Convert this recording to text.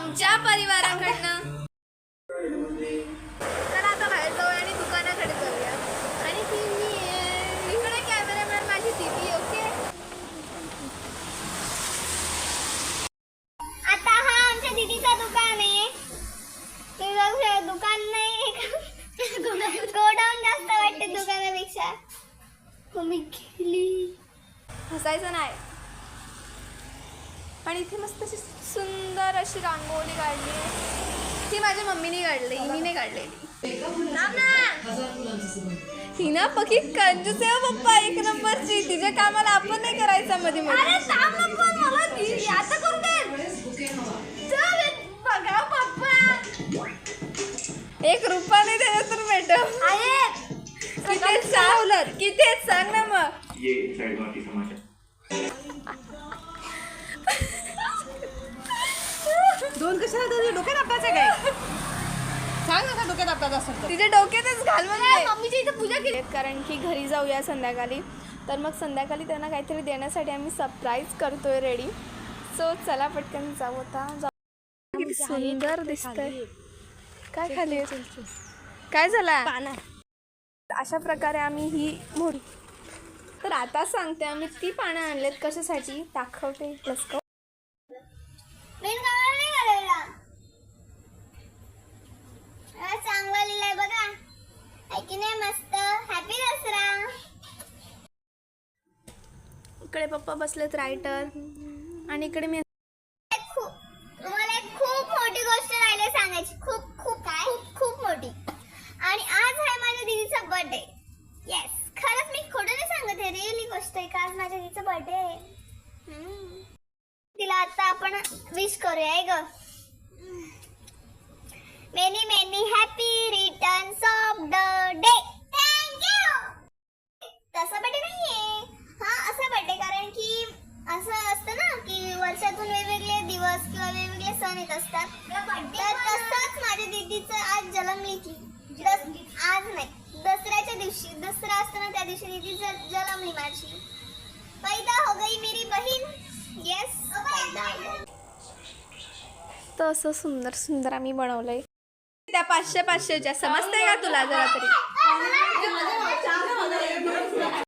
आमच्या परिवाराकडनं. तर आता बाहेर जाऊया आणि दुकानाकडे जाऊया. आणि ती मी इकडे कॅमेरामॅन माझी दीदी. ओके, आता हा आमच्या दीदीचा दुकान आहे. दुकान नाही गोडाऊन जास्त वाटते दुकानापेक्षा. मी गेली हसायचं नाही. आणि इथे मस्त अशी सुंदर अशी रांगोळी काढली आहे. ती माझ्या मम्मीने काढली, मी नाही काढलेली. ही ना पक्की कंजूस आहे हो पप्पा, एक नंबरची. तिच्या कामाला आपण नाही करायचं मध्ये मध्ये. बघा पप्पा, एक रुपया नाही देणार तर मॅडम. किती चावलं, किती सांग ना मग. ये साइडवाकी समाचार. दोन कशाला तुझ्या डोक्यात आपलाच काय सांग ना, डोक्यात आपलाच असं तिच्या डोक्यातच घाल म्हणजे. मम्मीची इथे पूजा केली कारण की घरी जाऊया संध्याकाळी. तर मग संध्याकाळी त्यांना काहीतरी देण्यासाठी आम्ही सरप्राईज करतोय रेडी. सो चला पटकन जाऊ. आता किती सुंदर दिसतंय. काय खाली काय झाला पाना. अशा प्रकारे आम्ही ही मोठी. तर आता सांगते आम्ही ती पानं आणलेत कशासाठी दाखवते. लसको चांगला लिहिलाय बघा. ऐकी नाही मस्त. हॅपी दसरा. इकडे पप्पा बसलेत रायटर आणि इकडे मी. तुम्हाला एक खूप मोठी गोष्ट राहिली सांगायची. खूप खूप काय खूप मोठी. आणि आज आहे माझ्या दीदीचा बर्थडे. येस, खरंच मी खोटं नाही सांगत आहे. रिअली गोष्ट आहे का आज माझ्या दीदीचा बर्थडे आहे. तिला आता आपण विश करूया ग. Many many happy returns of the day. Thank you. तसा बर्थडे नाहीये हा, असा बर्थडे. कारण की असं असतं ना की वर्षातून वेगवेगळे दिवस किंवा वेगवेगळे सण येत असतात. तर तसंच माझ्या दीदीचं आज जन्मली की आज नाही, दसऱ्याच्या दिवशी. दसरा असताना त्या दिवशी दीदी जन्मली माझी. पैदा हो गई मेरी बहीण. येस, पैदा. तर असं सुंदर सुंदर आम्ही बनवलंय. त्या 500-500च्या समजतंय का तुला जरा तरी.